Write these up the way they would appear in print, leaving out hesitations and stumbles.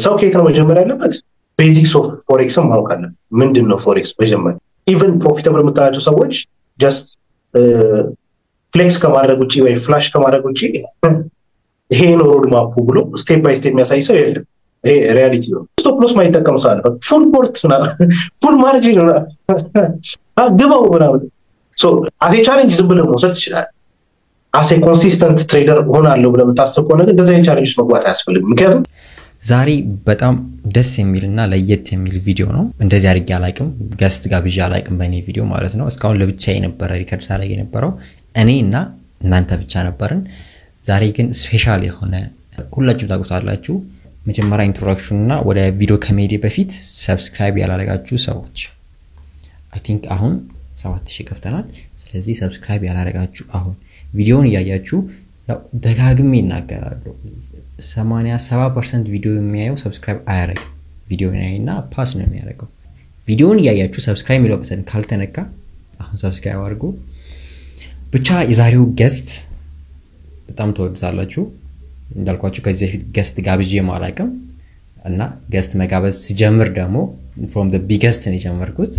ሰው ከየት ነው መጀመር ያለበት? ቤዚክስ ኦፍ ፎሬክስን ማወቅ አለ። ምንድነው ፎሬክስ መጀመር? ኢቭን ፕሮፊታብል የምታያቸው ሰዎች ጀስት ፍሌክስ ከማድረግ ውጪ ወይ ፍላሽ ከማድረግ ውጪ ይሄ ነው ሮድ ማፑ ብሎ ስቴፕ ባይ ስቴፕ የሚያሳይ ሰው የለም። ይሄ ሪያሊቲ ነው። ስቶፕ ሎስ ማይጠቀም ሰው አለ። ፉል ፖርት ፉል ማርጂን ግባው ምናምን ሶ አሴ ቻሌንጅ ዝም ብለህ መውሰድ ትችላለህ። አሴ ኮንሲስተንት ትሬደር ሆናለሁ ብለህ የምታስብ ከሆነ ግን እንደዚህ ቻሌንጅ መግባት አያስፈልግም። ምክንያቱም ዛሬ በጣም ደስ የሚልና ለየት የሚል ቪዲዮ ነው። እንደዚህ አድርጌ አላቅም፣ ገስት ጋብዣ አላቅም በእኔ ቪዲዮ ማለት ነው። እስካሁን ለብቻዬ ነበር ሪከርድ ሳደርግ የነበረው እኔና እናንተ ብቻ ነበርን። ዛሬ ግን ስፔሻል የሆነ ሁላችሁም ታውቁታላችሁ። መጀመሪያ ኢንትሮዳክሽን እና ወደ ቪዲዮ ከመሄድ በፊት ሰብስክራይብ ያላደረጋችሁ ሰዎች አይ ቲንክ አሁን 7000 ከፍተናል። ስለዚህ ሰብስክራይብ ያላደረጋችሁ አሁን ቪዲዮውን ያያችሁ ያው ደጋግሜ እናገራለሁ 87% ቪዲዮ የሚያየው ሰብስክራይብ አያደርግም። ቪዲዮውን ያይና ፓስ ነው የሚያደርገው። ቪዲዮውን ያያችሁ ሰብስክራይብ የሚለው በተን ካልተነካ አሁን ሰብስክራይብ አድርጉ። ብቻ የዛሬው ገስት በጣም ተወዱታላችሁ። እንዳልኳችሁ ከዚህ በፊት ገስት ጋብዤ ማላቀም እና ገስት መጋበዝ ሲጀምር ደግሞ from the biggest ነው የጀመርኩት።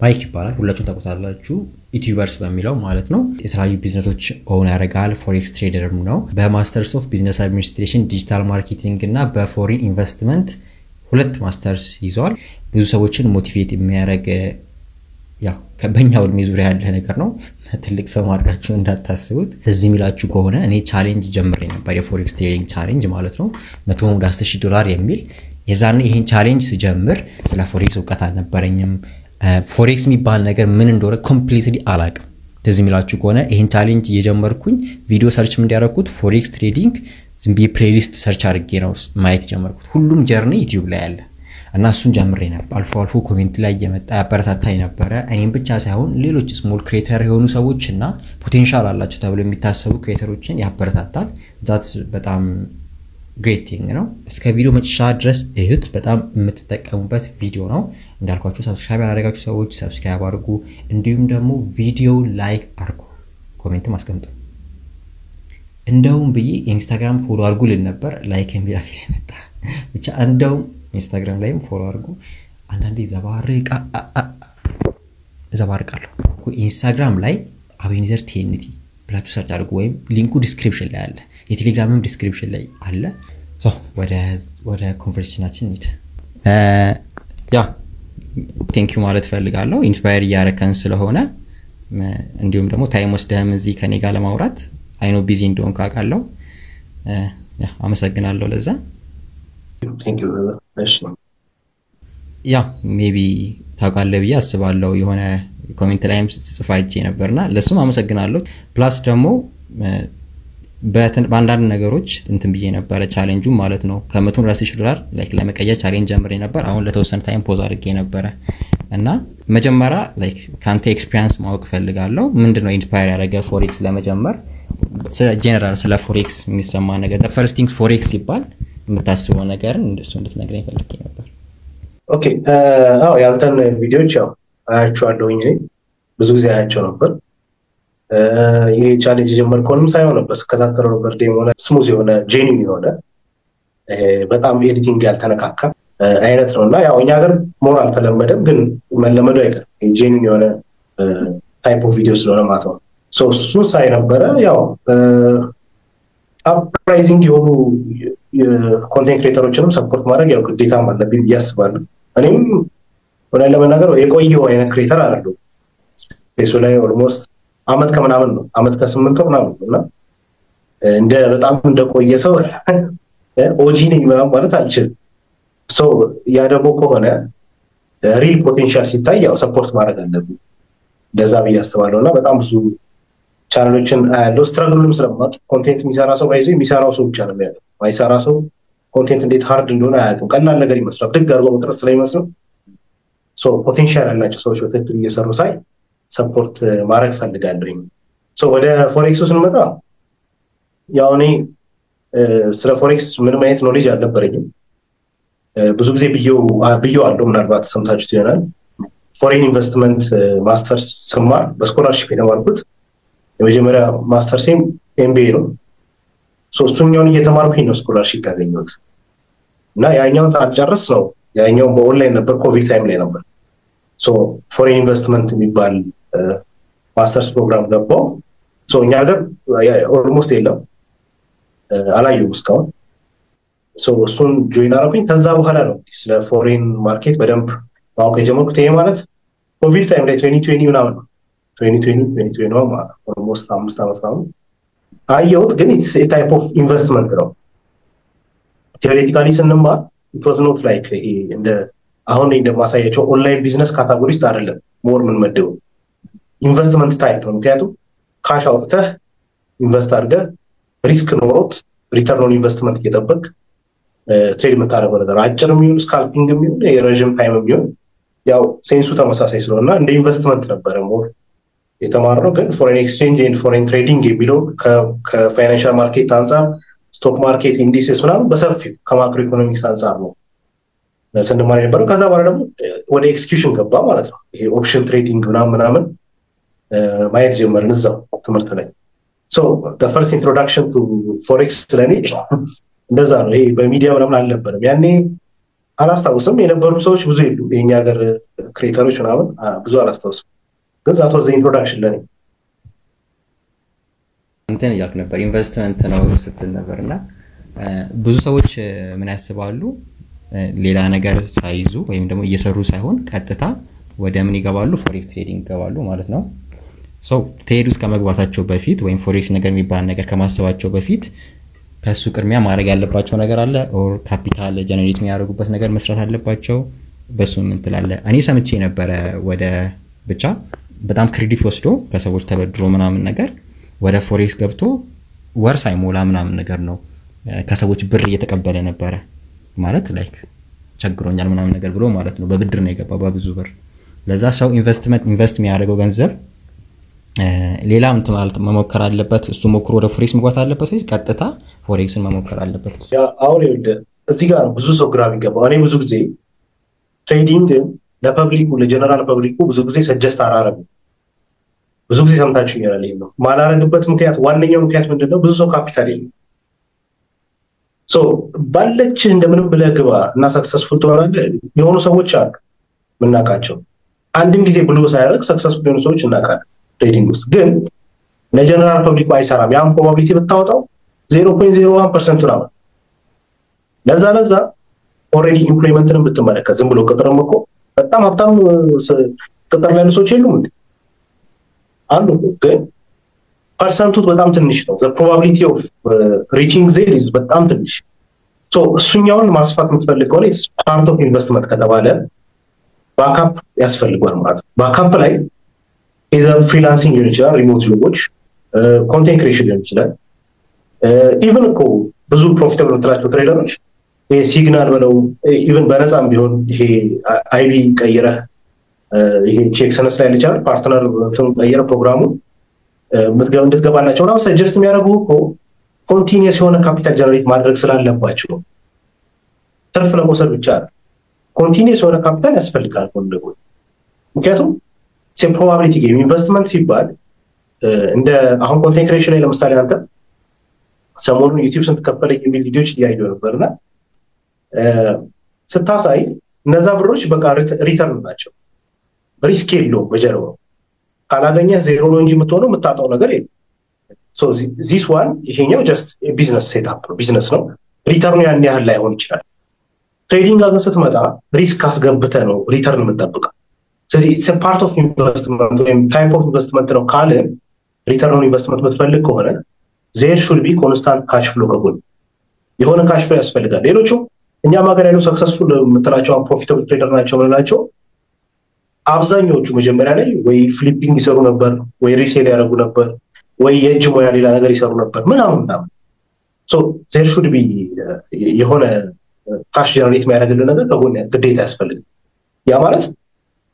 ማይክ ይባላል፣ ሁላችሁም ታውቁታላችሁ። ዩቲዩበርስ በሚለው ማለት ነው። የተለያዩ ቢዝነሶች ኦን ያደርጋል። ፎሬክስ ትሬደርም ነው። በማስተርስ ኦፍ ቢዝነስ አድሚኒስትሬሽን ዲጂታል ማርኬቲንግ እና በፎሪን ኢንቨስትመንት 2 ማስተርስ ይዟል። ብዙ ሰዎችን ሞቲቬት የሚያደርግ ያው ከበኛው እድሜ ዙሪያ ያለ ነገር ነው። ትልቅ ሰው ማድረጋችሁ እንዳታስቡት። እዚህ ሚላችሁ ከሆነ እኔ ቻሌንጅ ጀምሬ ነበር፣ የፎሬክስ ትሬዲንግ ቻሌንጅ ማለት ነው። $110,000 የሚል የዛኔ ይሄን ቻሌንጅ ሲጀምር ስለ ፎሬክስ እውቀት አልነበረኝም። ፎሬክስ የሚባል ነገር ምን እንደሆነ ኮምፕሊትሊ አላቅም። እዚህ ሚላችሁ ከሆነ ይሄን ቻሌንጅ እየጀመርኩኝ ቪዲዮ ሰርች ምን እንዲያደርኩት ፎሬክስ ትሬዲንግ ዝም ብዬ ፕሌሊስት ሰርች አድርጌ ነው ማየት ጀመርኩት። ሁሉም ጀርኒ ዩቲዩብ ላይ አለ እና እሱን ጀምሬ ነበር። አልፎ አልፎ ኮሜንት ላይ እየመጣ ያበረታታኝ ነበር። እኔም ብቻ ሳይሆን ሌሎች ስሞል ክሬተር የሆኑ ሰዎችና ፖቴንሻል አላቸው ተብሎ የሚታሰቡ ክሬተሮችን ያበረታታል። ዛትስ በጣም ግሬት ቲንግ ነው። እስከ ቪዲዮ መጨረሻ ድረስ እዩት። በጣም የምትጠቀሙበት ቪዲዮ ነው። እንዳልኳችሁ ሰብስክራይብ ያላደረጋችሁ ሰዎች ሰብስክራይብ አድርጉ። እንዲሁም ደግሞ ቪዲዮ ላይክ አድርጉ፣ ኮሜንትም አስቀምጡ። እንደውም ብዬ ኢንስታግራም ፎሎ አድርጉ ልን ነበር፣ ላይክ የሚል አለ መጣ። ብቻ እንደውም ኢንስታግራም ላይም ፎሎ አድርጉ። አንዳንዴ ዘባርቃለሁ። ኢንስታግራም ላይ አቤኒዘር ቲኤንቲ ብላችሁ ሰርች አድርጉ፣ ወይም ሊንኩ ዲስክሪፕሽን ላይ አለ። የቴሌግራምም ዲስክሪፕሽን ላይ አለ። ሶ ወደ ኮንቨርሴሽናችን እንሂድ። ያ ቴንክ ዩ ማለት ፈልጋለሁ ኢንስፓየር ያረከን ስለሆነ፣ እንዲሁም ደግሞ ታይም ወስደህም እዚህ ከኔ ጋር ለማውራት አይኖ ቢዚ እንደሆንኩ አውቃለሁ። ያ አመሰግናለሁ ለዛ። ቴንክ ዩ እሺ። ያ ሜቢ ታውቃለህ ብዬ አስባለሁ። የሆነ ኮሜንት ላይም ጽፋይቼ ነበርና ለሱም አመሰግናለሁ። ፕላስ ደግሞ በአንዳንድ ነገሮች እንትን ብዬ ነበር ቻሌንጁ ማለት ነው። $110,000 ላይክ ለመቀየር ቻሌንጅ ጀምሬ ነበር። አሁን ለተወሰነ ታይም ፖዝ አድርጌ ነበር እና መጀመሪያ ላይክ ካንተ ኤክስፒሪየንስ ማወቅ ፈልጋለሁ። ምንድነው ኢንስፓየር ያደረገ ፎሬክስ ለመጀመር? ጀነራል ስለ ፎሬክስ የሚሰማ ነገር the first thing ፎሬክስ ይባል የምታስበው ነገር እንደሱ እንድትነግረኝ ፈልጌ ነበር። ኦኬ ያንተን ቪዲዮዎች ያው አያቸዋለሁኝ። ብዙ ጊዜ አያቸው ነበር። ይሄ ቻሌንጅ ጀመርኩንም ሳይሆን ነበር ስከታተለው ነበር። ዴሞ ላይ ስሙዝ የሆነ ጄኒን የሆነ በጣም ኤዲቲንግ ያልተነካካ አይነት ነውና ያው እኛ ሀገር ሞር አልተለመደም፣ ግን መለመዱ አይቀርም። ጄኒን የሆነ ታይፕ ኦፍ ቪዲዮ ስለሆነ ማለት ነው። ሶ እሱ ሳይ ነበረ ያው አፕራይዚንግ የሆኑ ኮንቴንት ክሬተሮችንም ሰፖርት ማድረግ ያው ግዴታም አለብኝ ብዬ አስባለሁ። እኔም ወደ ለመናገር የቆየው አይነት ክሬተር አይደለሁ። ስፔሱ ላይ ኦልሞስት አመት ከምናምን ነው፣ አመት ከ8 ከምናምን ነውና እንደ በጣም እንደቆየ ሰው ኦጂ ነኝ ማለት አልችልም። ሶ ያ ደግሞ ከሆነ ሪል ፖቴንሻል ሲታይ ያው ሰፖርት ማድረግ አለብኝ እንደዛ ብዬ አስባለሁና በጣም ብዙ ቻናሎችን አያለው። ስትራግሉም ስለማጥ ኮንቴንት የሚሰራ ሰው ባይዘ የሚሰራው ሰው ብቻ ነው የሚያውቀው። ማይሰራ ሰው ኮንቴንት እንዴት ሃርድ እንደሆነ አያውቅም። ቀላል ነገር ይመስላል፣ ድግ አድርጎ መቅረጽ ስለሚመስለው ሶ ፖቴንሻል ያላቸው ሰዎች በትክክል እየሰሩ ሳይ ሰፖርት ማድረግ ፈልጋለሁ። ሶ ወደ ፎሬክስ ስንመጣ ያው እኔ ስለ ፎሬክስ ምንም አይነት ኖሌጅ አልነበረኝም። ብዙ ጊዜ ብዬው አለው፣ ምናልባት ሰምታችሁት ይሆናል። ፎሬን ኢንቨስትመንት ማስተርስ ስማር በስኮላርሺፕ የተማርኩት የመጀመሪያ ማስተርሴም ኤምቢኤ ነው። ሶ እሱኛውን እየተማርኩኝ ነው ስኮላርሺፕ ያገኘሁት። እና ያኛውን ሳልጨርስ ነው ያኛው በኦንላይን ነበር ኮቪድ ታይም ላይ ነበር ሶ ፎሬን ኢንቨስትመንት የሚባል ማስተርስ ፕሮግራም ገባው ሶ እኛ ሀገር ኦልሞስት የለም አላየሁም እስካሁን ሶ እሱን ጆይን አደረኩኝ ከዛ በኋላ ነው ስለ ፎሬን ማርኬት በደንብ ማወቅ የጀመርኩት ይሄ ማለት ኮቪድ ታይም ላይ 2020 ምናምን 2020 ማለት ኦልሞስት 5 ዓመት ነው አየሁት ግን ኢትስ ኤ ታይፕ ኦፍ ኢንቨስትመንት ነው ቴዎሬቲካሊ ስንማር it was not like ይሄ እንደ አሁን እንደማሳያቸው ኦንላይን ቢዝነስ ካታጎሪ ውስጥ አይደለም ሞር ምን መደው ኢንቨስትመንት ታይፕ ነው ምክንያቱም ካሽ አውጥተህ ኢንቨስት አድርገህ ሪስክ ኖሮት ሪተርን ኦን ኢንቨስትመንት እየጠበቅ ትሬድ የምታደርገው ነገር አጭርም ይሁን ስካልፒንግ ይሁን የረጅም ታይም ይሁን ያው ሴንሱ ተመሳሳይ ስለሆነና እንደ ኢንቨስትመንት ነበረ ሞር የተማርነው ግን ፎሬን ኤክስቼንጅ ኤንድ ፎሬን ትሬዲንግ የሚለው ከፋይናንሻል ማርኬት አንፃር ስቶክ ማርኬት ኢንዲሴስ ምናምን በሰፊው ከማክሮ ኢኮኖሚክስ አንፃር ነው ስንማር የነበረው ከዛ በኋላ ደግሞ ወደ ኤክስኪዩሽን ገባ ማለት ነው ይሄ ኦፕሽን ትሬዲንግ ምናምን ማየት ጀመርን እዛው ትምህርት ላይ ሶ the first introduction to forex ለኔ እንደዛ ነው ይሄ በሚዲያ ምናምን አልነበረም ያኔ አላስታውስም የነበሩ ሰዎች ብዙ የሉ የኛ ሀገር ክሬተሮች ምናምን ብዙ አላስታውስም ግን that was the introduction ለኔ እንትን ያልኩ ነበር ኢንቨስትመንት ነው ስትል ነበርና ብዙ ሰዎች ምን ያስባሉ ሌላ ነገር ሳይዙ ወይም ደግሞ እየሰሩ ሳይሆን ቀጥታ ወደ ምን ይገባሉ ፎሬክስ ትሬዲንግ ይገባሉ ማለት ነው ሶ ትሬድ ውስጥ ከመግባታቸው በፊት ወይም ፎሬክስ ነገር የሚባል ነገር ከማስተዋቸው በፊት ከሱ ቅድሚያ ማድረግ ያለባቸው ነገር አለ ኦር ካፒታል ጀነሬት የሚያደርጉበት ነገር መስራት አለባቸው በሱ ምን ትላለህ እኔ ሰምቼ ነበር ወደ ብቻ በጣም ክሬዲት ወስዶ ከሰዎች ተበድሮ ምናምን ነገር ወደ ፎሬክስ ገብቶ ወር ሳይሞላ ምናምን ነገር ነው ከሰዎች ብር እየተቀበለ ነበር ማለት ላይክ ቸግሮኛል ምናምን ነገር ብሎ ማለት ነው በብድር ነው የገባው በብዙ ብር ለዛ ሰው ኢንቨስት የሚያደርገው ገንዘብ ሌላም ማለት መሞከር አለበት እሱ ሞክሮ ወደ ፎሬክስ መግባት አለበት ወይስ ቀጥታ ፎሬክስን መሞከር አለበት ያ አሁን እዚህ ጋር ብዙ ሰው ግራ ቢገባው እኔ ብዙ ጊዜ ትሬዲንግ ለፐብሊኩ ለጀነራል ፐብሊኩ ብዙ ጊዜ ሰጀስት አራረብ ብዙ ጊዜ ሰምታችሁ ይላል ነው ማላረግበት ምክንያት ዋነኛው ምክንያት ምንድነው ብዙ ሰው ካፒታል የለም ሶ ባለች እንደምንም ብለህ ግባ እና ሰክሰስፉል ትሆናለህ የሆኑ ሰዎች አሉ ምናቃቸው አንድም ጊዜ ብሎ ሳይረግ ሰክሰስፉል የሆኑ ሰዎች እናቃለን ትሬዲንግ ውስጥ ግን ለጀነራል ፐብሊኩ አይሰራም ያን ፕሮባቢሊቲ ብታወጣው 0.01% ነው ለዛ ኦሬዲ ኢምፕሎይመንትን ብትመለከት ዝም ብሎ ቅጥርም እኮ በጣም ሀብታም ቅጥር ላይ ሰዎች የሉም እንዴ አንዱ ግን ፐርሰንቱ በጣም ትንሽ ነው the probability of reaching there is በጣም ትንሽ so እሱኛውን ማስፋት የምትፈልገው ነው it's part of investment ከተባለ ባካፕ ያስፈልጋል ማለት ነው ባካፕ ላይ either freelancing ሊሆን ይችላል ሪሞት ጆቦች ኮንቴንት ክሬሽን ሊሆን ይችላል ኢቭን እኮ ብዙ ፕሮፊታብል የምትላቸው ትሬደሮች ይሄ ሲግናል ብለው ኢቭን በነፃም ቢሆን ይሄ አይቢ ቀይረህ ይሄ ቼክ ሰነስ ላይ ይችላል ፓርትነር ቀይረህ ፕሮግራሙ እንድትገባላቸው ነው ሰጀስት የሚያደርጉ እኮ ኮንቲኒየስ የሆነ ካፒታል ጀነሬት ማድረግ ስላለባቸው ትርፍ ለመውሰድ ብቻ ኮንቲኒየስ የሆነ ካፒታል ያስፈልጋል ወንድሞ ምክንያቱም ሴም ፕሮባቢሊቲ ጌም ኢንቨስትመንት ሲባል እንደ አሁን ኮንቴንት ክሬሽን ላይ ለምሳሌ አንተ ሰሞኑን ዩቲዩብ ስንት ከፈለኝ የሚል ቪዲዮዎች እያየሁ ነበርና ስታሳይ እነዛ ብሮች በቃ ሪተርን ናቸው ሪስክ የለውም በጀርባው ካላገኘህ ዜሮ ነው እንጂ የምትሆነው የምታጣው ነገር የለም ሶ ዚስ ዋን ይሄኛው ጀስት ቢዝነስ ሴትአፕ ነው ቢዝነስ ነው ሪተርኑ ያን ያህል ላይሆን ይችላል ትሬዲንግ ጋር ስትመጣ ሪስክ አስገብተህ ነው ሪተርን የምትጠብቀው ስለዚህ it's a part of investment ወይም type of investment ነው ካለ ሪተርን ኦን ኢንቨስትመንት የምትፈልግ ከሆነ there should be constant cash flow ከጎን የሆነ ካሽ ፍሎ ያስፈልጋል ሌሎቹ እኛም ሀገር ያለው ሰክሰስፉል የምትላቸው ፕሮፊታብል ትሬደር ናቸው ምንላቸው አብዛኞቹ መጀመሪያ ላይ ወይ ፍሊፒንግ ይሰሩ ነበር ወይ ሪሴል ያደርጉ ነበር ወይ የእጅ ሙያ ሌላ ነገር ይሰሩ ነበር ምናምን so there should be የሆነ ካሽ ጀነሬት የሚያደርግልን ነገር ከጎን ግዴታ ያስፈልጋል ያ ማለት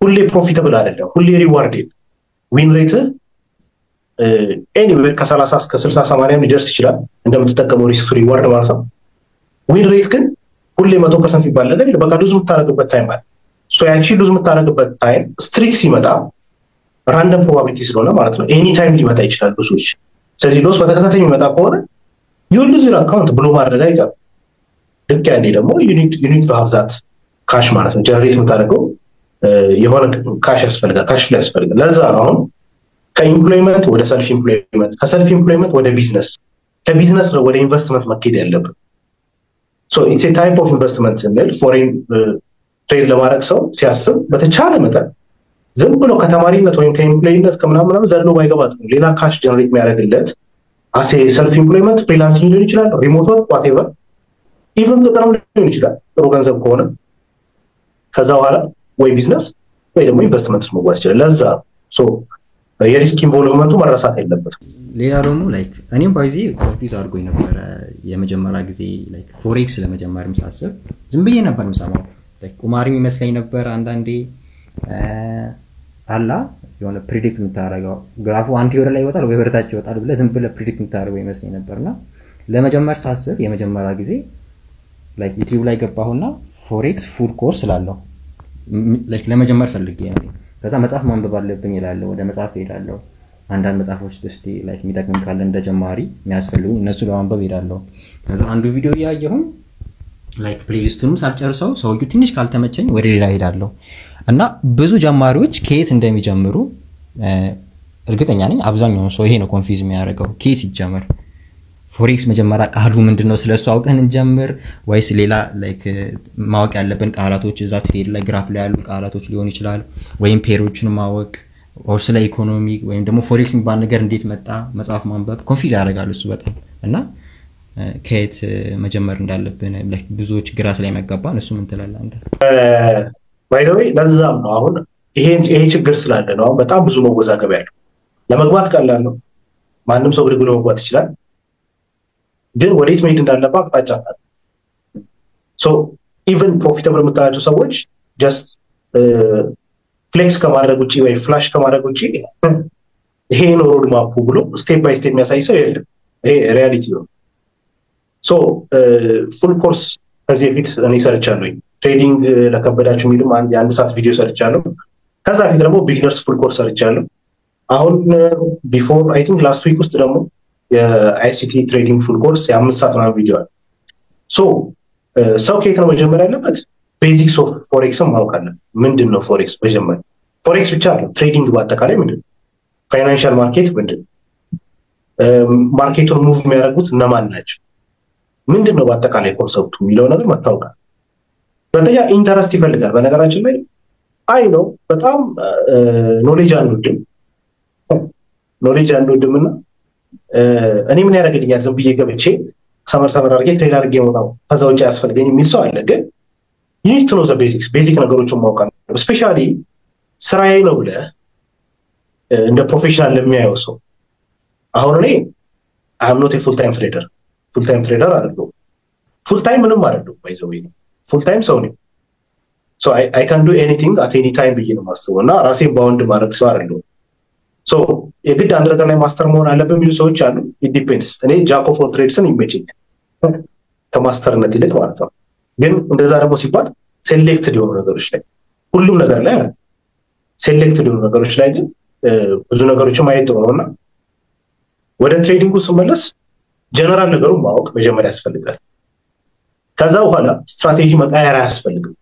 ሁሌ ፕሮፊታብል አይደለም ሁሌ ሪዋርድ ዊን ሬት ኤኒዌይ ከ30 እስከ 60 80 ሊደርስ ይችላል እንደምትጠቀመው ሪስክ ሪዋርድ ማለት ነው ዊን ሬት ግን ሁሌ 100% ይባል ነገር በቃ ሉዝ የምታደርግበት ታይም አለ ሶ ያንቺ ሉዝ የምታደርግበት ታይም ስትሪክ ሲመጣ ራንደም ፕሮባቢሊቲ ስለሆነ ማለት ነው ኤኒ ታይም ሊመጣ ይችላል ሉዞች ስለዚህ ሎስ በተከታታይ የሚመጣ ከሆነ you lose your account ብሎ ማድረግ አይቀርም ልክ ያኔ ደግሞ ዩኒት በሀብዛት ካሽ ማለት ነው ጀነሬት የምታደርገው የሆነ ካሽ ያስፈልጋል ካሽ ላይ ያስፈልጋል ለዛ አሁን ከኢምፕሎይመንት ወደ ሰልፍ ኢምፕሎይመንት ከሰልፍ ኢምፕሎይመንት ወደ ቢዝነስ ከቢዝነስ ወደ ኢንቨስትመንት መኬድ ያለበት ሶ ኢትስ ኤ ታይፕ ኦፍ ኢንቨስትመንት ስንል ፎሬን ትሬድ ለማድረግ ሰው ሲያስብ በተቻለ መጠን ዝም ብሎ ከተማሪነት ወይም ከኢምፕሎይነት ከምናምን ዘሎ ባይገባት ሌላ ካሽ ጀነሬት የሚያደርግለት አሴ ሰልፍ ኢምፕሎይመንት ፍሪላንሲንግ ሊሆን ይችላል ሪሞት ወርክ ዋቴቨር ኢቨን ጥቅም ሊሆን ይችላል ጥሩ ገንዘብ ከሆነ ከዛ በኋላ ወይ ቢዝነስ ወይ ደግሞ ኢንቨስትመንት መጓዝ ይችላል ለዛ ሶ የሪስክ ኢንቮልቭመንቱ መረሳት የለበትም ሌላ ደግሞ ላይክ እኔም ባይዚ ኮንፊውዝ አድርጎኝ ነበር የመጀመሪያ ጊዜ ላይክ ፎሬክስ ለመጀመርም ሳስብ ዝም ብዬ ነበር የምሰማው ላይክ ቁማርም ይመስለኝ ነበር አንዳንዴ አላ የሆነ ፕሪዲክት የምታደርገው ግራፉ አንድ ወደ ላይ ይወጣል ወይ ወደታች ይወጣል ብለህ ዝም ብለህ ፕሪዲክት የምታደርገው ይመስለኝ ነበርና ለመጀመር ሳስብ የመጀመሪያ ጊዜ ላይክ ዩቲዩብ ላይ ገባሁና ፎሬክስ ፉል ኮርስ ላለው ላይክ ለመጀመር ፈልጌ ነው ከዛ መጽሐፍ ማንበብ አለብኝ ይላል ወደ መጽሐፍ ሄዳለሁ አንዳንድ መጽሐፎች እስቲ ላይክ የሚጠቅም ካለ እንደጀማሪ የሚያስፈልጉ እነሱ ለማንበብ ሄዳለሁ ከዛ አንዱ ቪዲዮ ያየሁን ላይክ ፕሌሊስቱንም ሳልጨርሰው ሰውዬው ትንሽ ካልተመቸኝ ወደ ሌላ ሄዳለሁ እና ብዙ ጀማሪዎች ከየት እንደሚጀምሩ እርግጠኛ ነኝ አብዛኛው ሰው ይሄ ነው ኮንፊውዝ የሚያደርገው ከየት ይጀምር ፎሬክስ መጀመሪያ ቃሉ ምንድነው ስለሱ አውቀን እንጀምር ወይስ ሌላ ላይክ ማወቅ ያለብን ቃላቶች እዛ ትሬድ ላይ ግራፍ ላይ ያሉ ቃላቶች ሊሆን ይችላል ወይም ፔሮችን ማወቅ or ስለ ኢኮኖሚ ወይም ደግሞ ፎሬክስ የሚባል ነገር እንዴት መጣ መጽሐፍ ማንበብ ኮንፊውዝ ያደርጋል እሱ በጣም እና ከየት መጀመር እንዳለብን ላይክ ብዙዎች ግራ ስለማይገባን እሱ ምን ትላለህ አንተ ባይ ዘ ዌይ ለዛም ነው አሁን ይሄ ችግር ስላለ ነው በጣም ብዙ መወዛገብ ያለው ለመግባት ቀላል ነው ማንንም ሰው ብድግ መግባት ይችላል ግን ወዴት መሄድ እንዳለበት አቅጣጫ አለ ሶ ኢቭን ፕሮፊታብል የምታያቸው ሰዎች ጀስት ፍሌክስ ከማድረግ ውጪ ወይ ፍላሽ ከማድረግ ውጪ ይሄ ነው ሮድ ማፑ ብሎ ስቴፕ ባይ ስቴፕ የሚያሳይ ሰው የለም ይሄ ሪያሊቲ ነው ሶ ፉል ኮርስ ከዚህ በፊት እኔ ሰርቻለሁ ትሬዲንግ ለከበዳችሁ የሚሉም አንድ ሰዓት ቪዲዮ ሰርቻለሁ ከዛ ፊት ደግሞ ቢግነርስ ፉል ኮርስ ሰርቻለሁ አሁን ቢፎር አይ ቲንክ ላስት ዊክ ውስጥ ደግሞ የአይሲቲ ትሬዲንግ ፉል ኮርስ የ5 ሰዓት ነው ቪዲዮ ሶ ሰው ከየት ነው መጀመር ያለበት ቤዚክስ ኦፍ ፎሬክስን ማወቅ አለበት ምንድነው ፎሬክስ መጀመር ፎሬክስ ብቻ አይደለም ትሬዲንግ በአጠቃላይ ምንድነው ፋይናንሻል ማርኬት ምንድነው ማርኬቱን ሙቭ የሚያደርጉት እነማን ናቸው ምንድነው በአጠቃላይ ኮንሰፕቱ የሚለው ነገር መታወቅ በተያ ኢንተረስት ይፈልጋል በነገራችን ላይ አይ ነው በጣም ኖሌጅ አንዱድምና እኔ ምን ያደርግልኛል ዝም ብዬ ገብቼ ሰመር አድርጌ ትሬድ አድርጌ ወጣው ከዛ ውጪ ያስፈልገኝ የሚል ሰው አለ ግን you need to know the basics ቤዚክ ነገሮችን ማወቅ አለበት ስፔሻሊ ስራዬ ነው ብለ እንደ ፕሮፌሽናል ለሚያየው ሰው አሁን እኔ I am not a full time trader አይደለም full time ምንም አይደለም by the way full time ሰው ነኝ so I can do anything at any time ብዬ ነው ማስተው እና ራሴን ባውንድ ማድረግ ሰው አይደለም so የግድ አንድ ነገር ላይ ማስተር መሆን አለበት የሚሉ ሰዎች አሉ it depends እኔ jack of all trades ይመቸኛል ከማስተርነት ይልቅ ማለት ነው ግን እንደዛ ደግሞ ሲባል ሴሌክትድ የሆኑ ነገሮች ላይ ሁሉም ነገር ላይ ሴሌክትድ የሆኑ ነገሮች ላይ ግን ብዙ ነገሮችን ማየት ጥሩ ነውና ወደ ትሬዲንጉ ስመለስ ጀነራል ነገሩን ማወቅ መጀመሪያ ያስፈልጋል ከዛ በኋላ ስትራቴጂ መቀየር ያስፈልጋል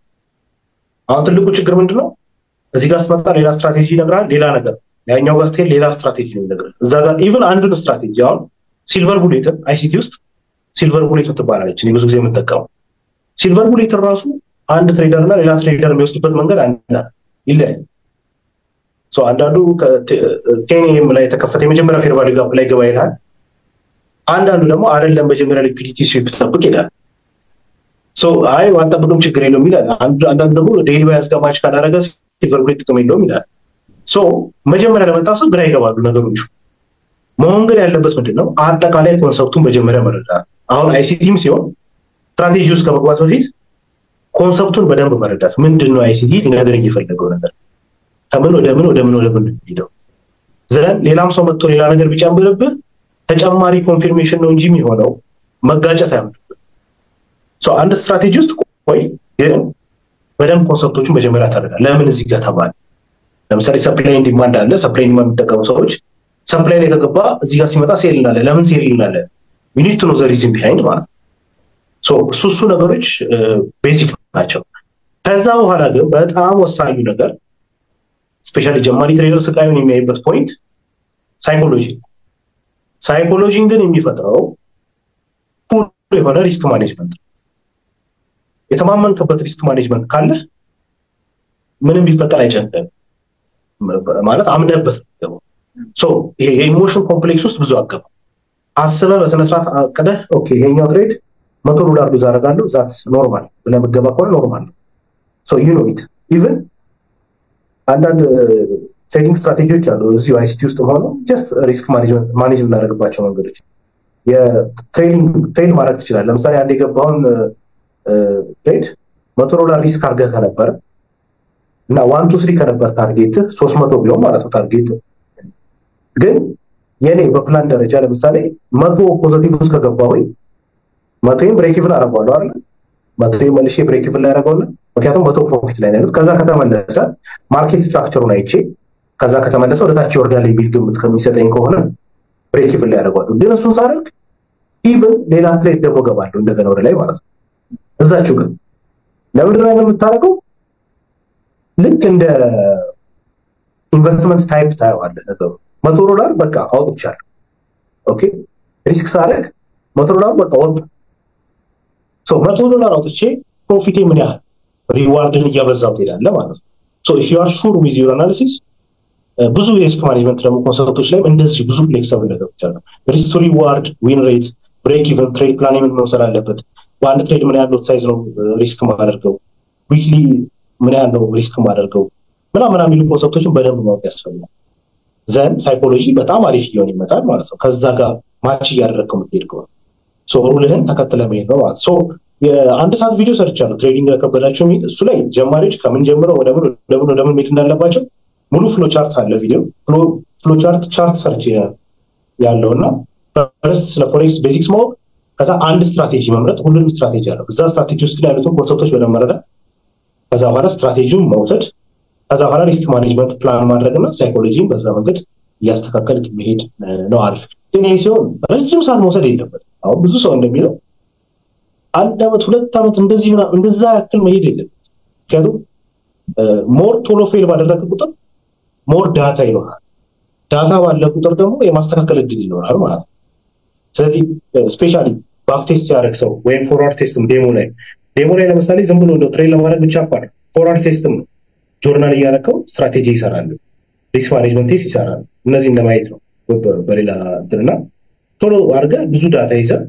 አሁን ትልቁ ችግር ምንድነው እዚህ ጋር ስመጣ ሌላ ስትራቴጂ ይነግራል ሌላ ነገር ያኛው ጋር ስትሄድ ሌላ ስትራቴጂ ነው ይነግራል እዛ ጋር ኢቭን አንዱን ስትራቴጂ አሁን ሲልቨር ቡሌት አይሲቲ ውስጥ ሲልቨር ቡሌት ትባላለች እኔ ብዙ ጊዜ የምጠቀመው ሲልቨር ቡሌት ራሱ አንድ ትሬደር እና ሌላ ትሬደር የሚወስድበት መንገድ አንድ ይለያል ሶ አንዳንዱ ከቴኒም ላይ ተከፈተ የመጀመሪያ ፌር ቫልዩ ጋፕ ላይ ገባ ይላል አንዳንዱ ደግሞ አይደለም መጀመሪያ ሊኩዊዲቲ ስዊፕ ተጠብቅ ይላል ሶ አይ ዋንጠብቅም ችግር የለውም ይላል አንዳንዱ ደግሞ ዴይሊ ባያስ ጋማች ካላረገ ሲልቨር ቡሌት ጥቅም የለውም ይላል ሶ መጀመሪያ ለመጣ ሰው ግራ ይገባሉ ነገሮች መሆን ያለበት ምንድነው አጠቃላይ ኮንሰፕቱን መጀመሪያ መረዳት አሁን አይሲቲም ሲሆን ስትራቴጂ ውስጥ ከመግባት በፊት ኮንሰፕቱን በደንብ መረዳት ምንድነው አይሲቲ ነገር እየፈለገው ነገር ከምን ወደ ምን ሄደው ዘን ሌላም ሰው መጥቶ ሌላ ነገር ቢጨምርብህ ተጨማሪ ኮንፊርሜሽን ነው እንጂ የሚሆነው መጋጨት አይሆንም ሶ አንድ ስትራቴጂ ውስጥ ቆይ በደንብ ኮንሰፕቶቹን መጀመሪያ ታደርጋለህ ለምን እዚህ ጋር ተባለ ለምሳሌ ሰፕላይ ኤንድ ዲማንድ አለ ሰፕላይ ኤንድ ዲማንድ የሚጠቀሙ ሰዎች ሰፕላይ ላይ ከገባ እዚህ ጋር ሲመጣ ሴል እንዳለ ለምን ሴል እንዳለ you need to know the reason behind ማለት እሱ ነገሮች ቤዚክ ናቸው። ከዛ በኋላ ግን በጣም ወሳኙ ነገር ስፔሻሊ ጀማሪ ትሬደር ስቃዩን የሚያይበት ፖይንት ሳይኮሎጂን ግን የሚፈጥረው ፉል የሆነ ሪስክ ማኔጅመንት። የተማመንከበት ሪስክ ማኔጅመንት ካለ ምንም ቢፈጠር አይጨንቅም ማለት አምነህበት ነው። ይሄ የኢሞሽን ኮምፕሌክስ ውስጥ ብዙ አገባ አስበህ በስነ ስርዓት አቅደህ ኦኬ ይሄኛው ትሬድ $100 ሉዝ አደርጋለሁ ዛትስ ኖርማል ብለህ የምትገባ ከሆነ ኖርማል ነው። you know it even አንዳንድ ትሬዲንግ ስትራቴጂዎች አሉ እዚሁ አይሲቲ ውስጥ ሆኖ ጀስት ሪስክ ማኔጅ የምናደርግባቸው መንገዶች ትሬድ ማድረግ ትችላለህ። ለምሳሌ አንድ የገባውን ትሬድ $100 ሪስክ አድርገህ ከነበረ እና 1 2 3 ከነበር ታርጌት 300 ቢሆን ማለት ነው ታርጌት ግን የኔ በፕላን ደረጃ ለምሳሌ 100 ፖዚቲቭ ውስጥ ከገባሁኝ 100 ብሬክ ኢቭን አደርጋለሁ አይደል 100 መልሼ ብሬክ ኢቭን ላይ አደርጋለሁ ምክንያቱም 100 ፕሮፊት ላይ ነው። ከዛ ከተመለሰ ማርኬት ስትራክቸሩን አይቼ ከዛ ከተመለሰ ወደ ታች ይወርዳል የሚል ግምት ከሚሰጠኝ ከሆነ ብሬክ ኢቭን ላይ አደርጋለሁ። ግን እሱን ሳደርግ ኢቭን ሌላ ትሬድ ደግሞ ገባለሁ እንደገና ወደ ላይ ማለት ነው። እዛችሁ ግን ለምንድን ነው የምታደርገው? ልክ እንደ ኢንቨስትመንት ታይፕ ታየዋለህ ነገሩ። $100 በቃ አውጥቻለሁ ኦኬ ሪስክ ሳደርግ $100 በቃ ወጥ $100 አውጥቼ ፕሮፊቴ ምን ያህል ሪዋርድን እያበዛው ትሄዳለህ ማለት ነው። if you are sure with your analysis ብዙ የሪስክ ማኔጅመንት ደግሞ ኮንሰፕቶች ላይ እንደዚህ ብዙ ፍሌክሲብል ነገሮች አሉ። ሪስክ ቱ ሪዋርድ ዊን ሬት ብሬክ ኢቨን ትሬድ ፕላኒንግ ምን መውሰድ አለበት። በአንድ ትሬድ ምን ያህል ሳይዝ ነው ሪስክ ማደርገው ዊክሊ ምን ያህል ነው ሪስክ ማደርገው ምናምን የሚሉ ኮንሰፕቶችን በደንብ ማወቅ ያስፈልጋል። ዘን ሳይኮሎጂ በጣም አሪፍ እየሆነ ይመጣል ማለት ነው። ከዛ ጋር ማች እያደረግከው የምትሄድ ከሆነ ሩልህን ተከትለህ መሄድ ነው ማለት ነው። የአንድ ሰዓት ቪዲዮ ሰርቻለሁ ትሬዲንግ ያከበዳቸው የሚል እሱ ላይ ጀማሪዎች ከምን ጀምረው ወደ ምን መሄድ እንዳለባቸው ሙሉ ፍሎ ቻርት አለ ቪዲዮ ፍሎ ቻርት ሰርች ያለውና ፈርስት ስለ ፎሬክስ ቤዚክስ ማወቅ ከዛ አንድ ስትራቴጂ መምረጥ ሁሉንም ስትራቴጂ አለው እዛ ስትራቴጂ ውስጥ ያሉትን ኮንሰፕቶች በደንብ መረዳት ከዛ በኋላ ስትራቴጂውን መውሰድ ከዛ በኋላ ሪስክ ማኔጅመንት ፕላን ማድረግና ሳይኮሎጂን በዛ መንገድ እያስተካከልክ መሄድ ነው አሪፍ። ግን ይሄ ሲሆን ረጅም ሰዓት መውሰድ የለበትም። አሁን ብዙ ሰው እንደሚለው 1 ዓመት 2 ዓመት እንደዛ ያክል መሄድ የለበትም። ምክንያቱም ሞር ቶሎ ፌል ባደረገ ቁጥር ሞር ዳታ ይኖራል። ዳታ ባለ ቁጥር ደግሞ የማስተካከል እድል ይኖራል ማለት ነው። ስለዚህ ስፔሻሊ ባክ ቴስት ያደረግ ሰው ወይም ፎርዋርድ ቴስትም ዴሞ ላይ ለምሳሌ ዝም ብሎ እንደው ትሬድ ለማድረግ ብቻ እንኳን ፎርዋርድ ቴስትም ነው ጆርናል እያደረከው ስትራቴጂ ይሰራል፣ ሪስክ ማኔጅመንት ቴስት ይሰራል። እነዚህ እንደማየት ነው በሌላ እንትና ቶሎ አድርገህ ብዙ ዳታ ይዘህ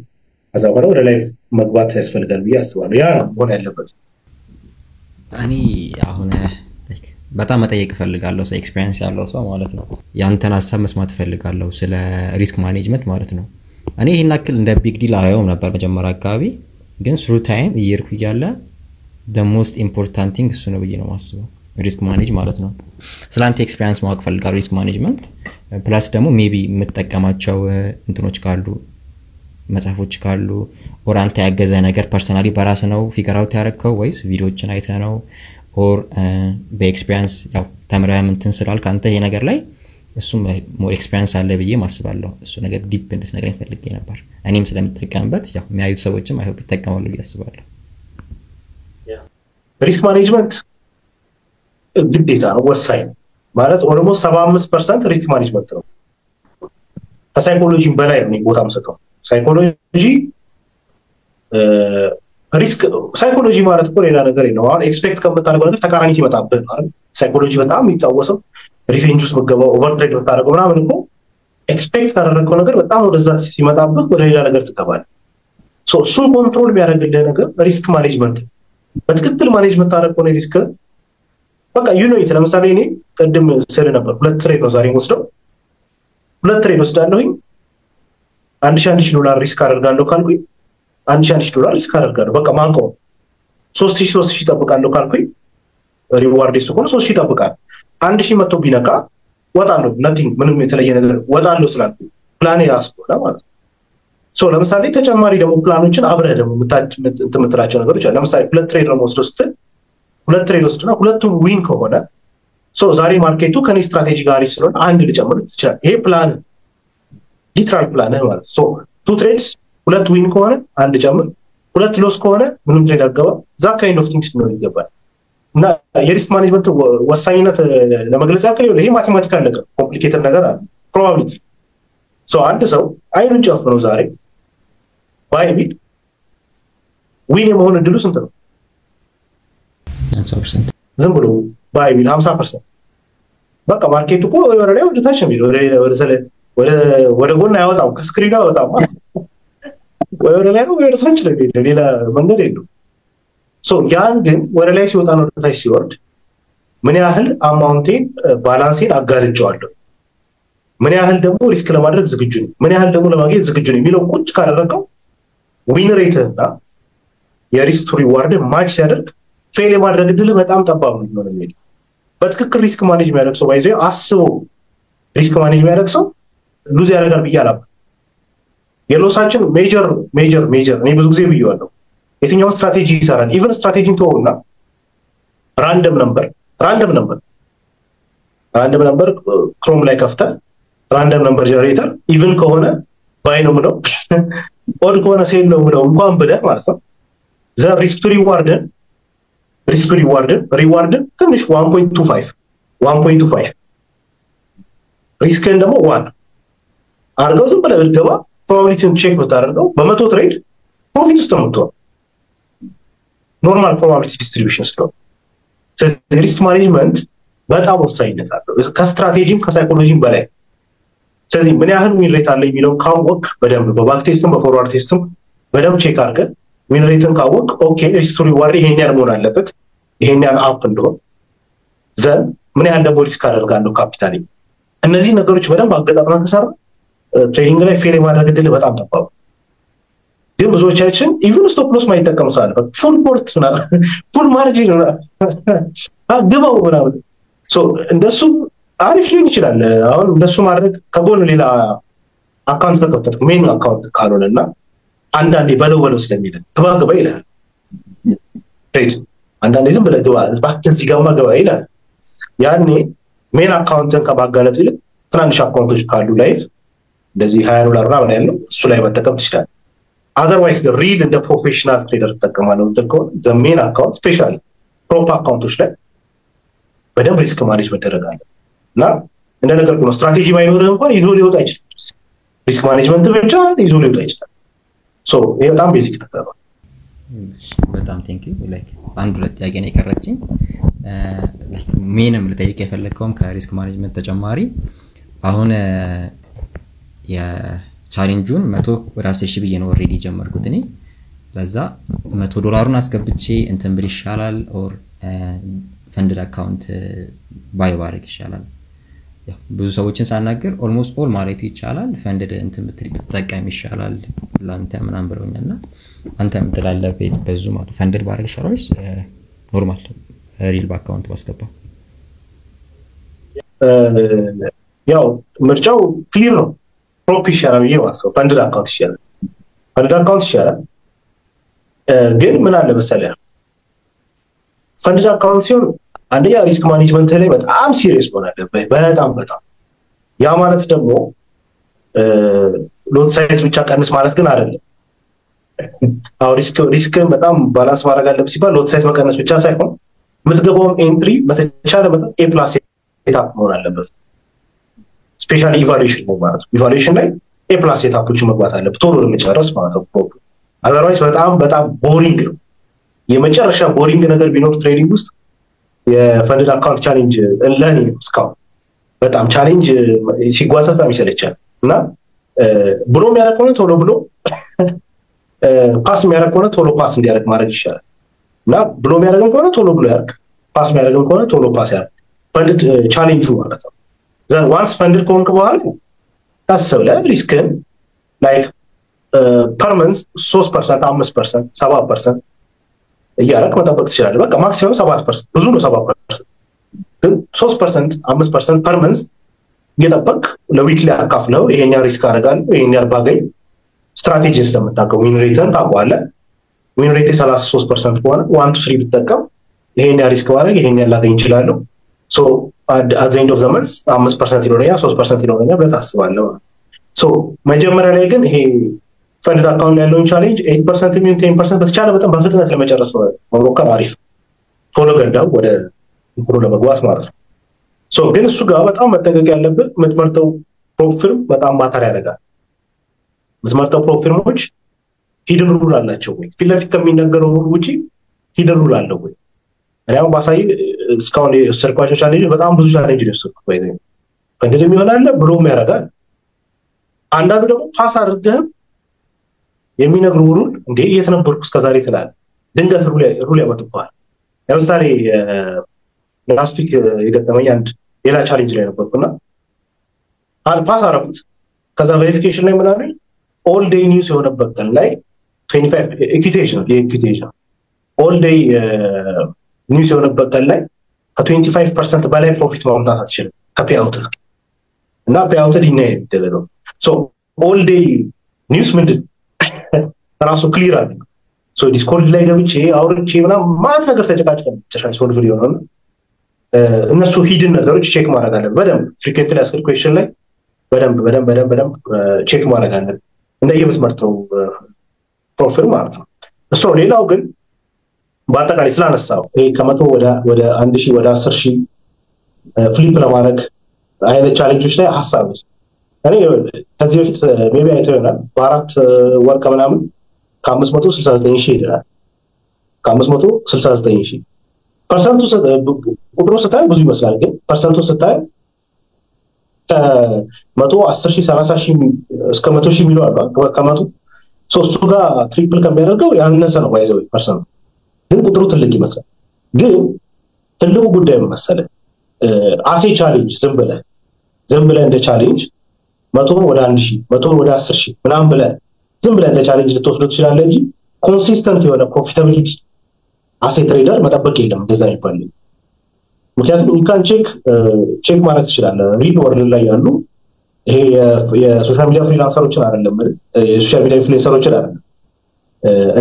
ከዛ በኋላ ወደ ላይ መግባት ያስፈልጋል ብዬ አስባለሁ። ያ ነው ሆነ ያለበት። እኔ አሁን በጣም መጠየቅ ፈልጋለሁ ሰው ኤክስፒሪየንስ ያለው ሰው ማለት ነው። ያንተን ሐሳብ መስማት ፈልጋለሁ ስለ ሪስክ ማኔጅመንት ማለት ነው። እኔ ይሄን አክል እንደ ቢግ ዲል አየውም ነበር መጀመሪያ አካባቢ፣ ግን ስሩ ታይም እየርኩ ይያለ the most important thing እሱ ነው ብዬ ነው ማስበው ሪስክ ማኔጅ ማለት ነው። ስላንተ ኤክስፒሪየንስ ማወቅ ፈልጋለሁ ሪስክ ማኔጅመንት ፕላስ ደግሞ ሜቢ የምትጠቀማቸው እንትኖች ካሉ መጽሐፎች ካሉ ኦር አንተ ያገዘ ነገር ፐርሰናሊ በራስ ነው ፊገር አውት ያደረከው ወይስ ቪዲዮዎችን አይተህ ነው ኦር በኤክስፒሪየንስ ያው ተምረህ እንትን ስላልክ አንተ ይሄ ነገር ላይ እሱም ሞር ኤክስፒሪየንስ አለ ብዬ ማስባለሁ። እሱ ነገር ዲፕ እንድትነግረኝ ፈልጌ ነበር። እኔም ስለምጠቀምበት ያው የሚያዩት ሰዎችም አይሆን ይጠቀማሉ ብዬ አስባለሁ። ሪስክ ማኔጅመንት ግዴታ ነው ወሳኝ ማለት ኦልሞስት 75% ሪስክ ማኔጅመንት ነው። ከሳይኮሎጂ በላይ ነው ቦታ መስጠው። ሳይኮሎጂ ሪስክ ሳይኮሎጂ ማለት እኮ ሌላ ነገር ነው። አሁን ኤክስፔክት ከምታደርገው ነገር ተቃራኒ ሲመጣብህ ማለት ሳይኮሎጂ በጣም የሚታወሰው ሪቬንጅ ውስጥ መገባው ኦቨርትሬድ ብታደርገው ምናምን እኮ ኤክስፔክት ካደረገው ነገር በጣም ወደዛ ሲመጣብህ ወደ ሌላ ነገር ትገባለህ። እሱን ኮንትሮል የሚያደርግልህ ነገር ሪስክ ማኔጅመንት በትክክል ማኔጅመንት ታደርገው ነው ሪስክ በቃ ዩኒት። ለምሳሌ እኔ ቀደም ስለ ነበር 2 ትሬድ ነው ዛሬ ወስደው 2 ትሬድ ወስዳለሁኝ $1,000 ሪስክ አደርጋለሁ ካልኩኝ $1,000 ሪስክ አደርጋለሁ በቃ ማንቆ 3000 ጠብቃለሁ ካልኩኝ ሪዋርድ እሱ ሆነ 3000 ጠብቃለሁ 1000 መቶ ቢነካ ወጣለሁ nothing ምንም የተለየ ነገር ወጣለሁ ስላልኩኝ ፕላኔ ያስቆላ ማለት ነው። ለምሳሌ ተጨማሪ ደግሞ ፕላኖችን አብረህ ደግሞ የምትመጥራቸው ነገሮች አሉ። ለምሳሌ 2 ትሬድ ነው ወስደው ስትል 2 ትሬድ ወስደና ሁለቱም ዊን ከሆነ ዛሬ ማርኬቱ ከኔ ስትራቴጂ ጋር ስለሆነ አንድ ልጨምር ይችላል። ይሄ ፕላን ሊትራል ፕላን ነው ማለት ነው። 2 ትሬድስ 2 ዊን ከሆነ አንድ ጨምር ሁለት ሎስ ከሆነ ምንም ትሬድ አገባ ዛ ካይንድ ኦፍ ቲንግስ ነው ይገባል እና የሪስክ ማኔጅመንት ወሳኝነት ለመግለጽ ያክል ይሄ ማቴማቲካል ነገር ኮምፕሊኬትድ ነገር አለ ፕሮባቢሊቲ አንድ ሰው አይኑን ጨፍኖ ዛሬ ባይ ቢል ዊን የመሆን እድሉ ስንት ነው 50% ዝም ብሎ ባይ ቢል 50% በቃ ማርኬቱ እኮ ወደ ታች ነው የሚለው ወደ ጎን አይወጣም ከስክሪኑ አይወጣም ወደ ላይ ነው ወደ ታች ነው ሌላ መንገድ የለውም ያን ግን ወደ ላይ ሲወጣ ነው ወደ ታች ሲወርድ ምን ያህል አማውንቴን ባላንሴን አጋልጫዋለሁ ምን ያህል ደግሞ ሪስክ ለማድረግ ዝግጁ ነኝ ምን ያህል ደግሞ ለማግኘት ዝግጁ ነኝ የሚለው ቁጭ ካደረገው ዊን ሬት እና የሪስክ ቱ ሪዋርድ ማች ሲያደርግ ፌል የማድረግ እድል በጣም ጠባብ ነው የሚለው በትክክል ሪስክ ማኔጅ የሚያደርግ ሰው ባይዘው አስቦ ሪስክ ማኔጅ የሚያደርግ ሰው ሉዝ ያደርጋል ብዬ አላምንም የሎሳችን ሜጀር እኔ ብዙ ጊዜ ብየዋለሁ የትኛው ስትራቴጂ ይሰራል ኢቭን ስትራቴጂን ተወውና ራንደም ነምበር ክሮም ላይ ከፍተን ራንደም ነምበር ጀነሬተር ኢቭን ከሆነ ባይ ነው ምለው ኦድ ከሆነ ሴል ነው ምለው እንኳን ብለህ ማለት ነው ዘ ሪስክ ቱ ሪዋርድ ትንሽ 1.25 ሪስክን ደግሞ 1 አርገው ዝም ብለህ ብትገባ ፕሮባቢሊቲውን ቼክ ብታደርገው በመቶ ትሬድ ፕሮፊት ውስጥ ነው የምትሆነው ኖርማል ፕሮባቢሊቲ ዲስትሪቢዩሽን ስለሆነ ሪስክ ማኔጅመንት በጣም ወሳኝነት አለው ከስትራቴጂም ከሳይኮሎጂም በላይ ስለዚህ ምን ያህል ዊን ሬት አለ የሚለው ካወቅ በደንብ በባክ ቴስትም በፎርዋርድ ቴስትም በደንብ ቼክ አድርገን ዊን ሬትን ካወቅ ኦኬ ሪስክ ቱ ሪዋርድ ይሄን ያህል መሆን አለበት ይሄን ያህል አፕ እንደሆነ ዘን ምን ያህል ደግሞ ሪስክ አደርጋለሁ ካፒታል እነዚህ ነገሮች በደንብ አገጣጥመን ከሰራ ትሬዲንግ ላይ ፌል የማድረግ እድል በጣም ጠባብ ግን ብዙዎቻችን ኢቭን ስቶፕ ሎስ ማይጠቀም ሰው አለ ፉል ፖርት ፉል ማርጂን ግባው ምናምን እንደሱ አሪፍ ሊሆን ይችላል አሁን እንደሱ ማድረግ ከጎን ሌላ አካውንት ተከፈተ ሜን አካውንት ካልሆነና አንዳንዴ በለወለው ስለሚል ግባ ይላል ትሬድ አንዳንዴ ዝም ብለህ ግባ ባክን ሲጋማ ግባ ይላል ያኔ ሜን አካውንትን ከማጋለጥ ይልቅ ትናንሽ አካውንቶች ካሉ ላይ እንደዚህ $20 ምናምን ያለው እሱ ላይ መጠቀም ትችላለህ otherwise the real እንደ ፕሮፌሽናል ትሬደር ተጠቀማለሁ እንትን ዘ ሜን አካውንት ስፔሻሊ ፕሮፕ አካውንቶች ላይ በደንብ ሪስክ ማኔጅ መደረግ አለ እና እንደ ነገር ነው ስትራቴጂ ባይኖርህ እንኳን ይዞ ሊወጣ ይችላል ሪስክ ማኔጅመንት ብቻ ይዞ ሊወጣ ይችላል ይሄ በጣም ቤዚክ ነገር ነው በጣም ቴንክ ዩ ላይክ አንድ ሁለት ጥያቄ ነው የቀረችኝ ላይክ ምንም ልጠይቅ የፈለከውም ከሪስክ ማኔጅመንት ተጨማሪ አሁን የቻሌንጁን 100 ወደ 10,000 ብዬ ነው ኦሬዲ ጀመርኩት እኔ ለዛ $100 አስገብቼ እንትን ብል ይሻላል ኦር ፈንድድ አካውንት ባይ ባረግ ይሻላል ያው ብዙ ሰዎችን ሳናገር ኦልሞስት ኦል ማለት ይቻላል ፈንድድ እንትን ብትጠቀም ይሻላል ላንተ ምናምን ብለውኛልና አንተ ምትላለህ ቤት በዙ ማለት ፈንድድ ባረግ ይሻላል ወይስ ኖርማል ሪል አካውንት ባስገባ ያው ምርጫው ክሊር ነው ፕሮፕ ይሻላል ይዋሰው ፈንድድ አካውንት ይሻላል ግን ምን አለ መሰለህ ፈንድድ አካውንት ሲሆን አንደኛ ሪስክ ማኔጅመንት ላይ በጣም ሲሪየስ ሆናለህ በጣም ያ ማለት ደግሞ ሎት ሳይዝ ብቻ ቀንስ ማለት ግን አይደለም አው ሪስክን በጣም ባላንስ ማድረግ አለብህ ሲባል ሎት ሳይዝ መቀነስ ብቻ ሳይሆን የምትገባውም ኤንትሪ በተቻለ መጠን ኤ+ ሴታፕ መሆን አለበት ስፔሻሊ ኢቫሉዌሽን ማለት ነው ኢቫሉዌሽን ላይ ኤ+ ሴታፖችን መግባት አለበት ቶሎ ለመጨረስ ማለት ነው otherwise በጣም ቦሪንግ ነው የመጨረሻ ቦሪንግ ነገር ቢኖር ትሬዲንግ ውስጥ የፈንድድ አካውንት ቻሌንጅ ለኔ እስካሁን በጣም ቻሌንጅ ሲጓዛ በጣም ይሰለቻል እና ብሎ የሚያደርገው ቶሎ ብሎ ፓስ የሚያደርገው ቶሎ ፓስ እንዲያደርግ ማድረግ ይሻላል እና ብሎ የሚያደርገው ከሆነ ቶሎ ብሎ ያርግ ፓስ የሚያደርገው ከሆነ ቶሎ ፓስ ያርግ ፈንድድ ቻሌንጁ ማለት ነው ዘን ዋንስ ፈንድድ ከሆንክ በኋላ ታስበለ ሪስክን ላይክ per month 3% 5% 7% እያደረክ መጠበቅ ትችላለህ በቃ ማክሲመም 7% ብዙ ነው 7% ግን 3% 5% per month እየጠበቅ ለዊክሊ አካፍለው ይሄኛ ሪስክ አደርጋለሁ ይሄኛ ባገኝ ስትራቴጂስ ለምታውቀው ዊን ሬትን ታውቀዋለህ ዊን ሬት 33% ከሆነ 1 to 3 ብትጠቀም ይሄኛ ሪስክ ማድረግ ይሄኛ ላገኝ ይችላልው ሶ at the end of the month 5% ይኖረኛል 3% ይኖረኛል ብለህ ታስባለህ ሶ መጀመሪያ ላይ ግን ይሄ ፈንድ አካውንት ያለውን ቻሌንጅ 8% ሚን 10% በተቻለ በጣም በፍጥነት ለመጨረስ መሞከር አሪፍ ቶሎ ገዳው ወደ ኢምፕሮ ለመግባት ማለት ነው። ግን እሱ ጋር በጣም መጠንቀቅ ያለብን የምትመርጠው ፕሮፊርም በጣም ማተር ያደርጋል። የምትመርጠው ፕሮፊርሞች ሂድን ሩል አላቸው ወይ? ፊት ለፊት ከሚነገረው ሩል ውጪ ሂድን ሩል አለው ወይ? እኔ አሁን ባሳይ እስካሁን የሰርኳቸው ቻሌንጅ በጣም ብዙ ቻሌንጅ ነው የወሰድኩት። ወይ ፈንድም ይሆናል ብሎም ያደርጋል። አንዳንዱ ደግሞ ፓስ አድርገህም የሚነግሩ ሩል እንዴ የት ነበርኩ እስከዛሬ ትላለህ። ድንገት ሩል ያመጡብሃል። ለምሳሌ ላስት ዊክ የገጠመኝ አንድ ሌላ ቻሌንጅ ላይ ነበርኩና ፓስ አደረኩት። ከዛ ቬሪፊኬሽን ላይ ምናምን ኦል ዴይ ኒውስ የሆነበት ቀን ላይ 25 ኢኩዊቴሽን ኦል ዴይ ኒውስ የሆነበት ቀን ላይ ከ25% በላይ ፕሮፊት ማምጣት አትችልም ከፔአውት እና ፔአውት ዲናይ ይደረጋል። ኦል ዴይ ኒውስ ምንድን ራሱ ክሊር አለ። ዲስኮርድ ላይ ገብቼ አውርቼ ምናምን ማለት ነገር ተጨቃጭቀን ተሻይ ሶልቭ ሊሆን እነሱ ሂድን ነገሮች ቼክ ማድረግ አለብን። በደንብ ፍሪኩዌንትሊ አስክድ ኩዌስችን ላይ በደንብ ቼክ ማድረግ አለብን እንደየምትመርጠው ፕሮፊል ማለት ነው። ሌላው ግን በአጠቃላይ ስላነሳው ከመቶ ወደ 1000 ወደ 10000 ፍሊፕ ለማድረግ አይነት ቻሌንጆች ላይ ሀሳብ ነው። እኔ ከዚህ በፊት ሜቢ አይተው ይሆናል በአራት ወር ከምናምን ከ569,000 ይላል። ከ569,000 ፐርሰንቱ ቁጥሩ ስታይ ብዙ ይመስላል፣ ግን ፐርሰንቱ ስታይ ከ110,000 30,000 እስከ 100,000 ሚሊዮን አለ። ከመቶ ሶስቱ ጋር ትሪፕል ከሚያደርገው ያነሰ ነው ባይዘው ፐርሰንቱ፣ ግን ቁጥሩ ትልቅ ይመስላል። ግን ትልቁ ጉዳይ መሰለህ አሴ ቻሌንጅ ዝም ብለህ እንደ ቻሌንጅ 100 ወደ 1000 100 ወደ 10,000 ምናምን ብለህ ዝም ብለህ እንደ ቻሌንጅ ልትወስደው ትችላለህ እንጂ ኮንሲስተንት የሆነ ፕሮፊታቢሊቲ አሴ ትሬደር መጠበቅ የለም እንደዛ ይባል። ምክንያቱም ኢንካን ቼክ ማለት ትችላለህ። ሪል ወርልድ ላይ ያሉ ይሄ የሶሻል ሚዲያ ፍሪላንሰሮችን አይደለም የሶሻል ሚዲያ ኢንፍሉዌንሰሮችን አይደለም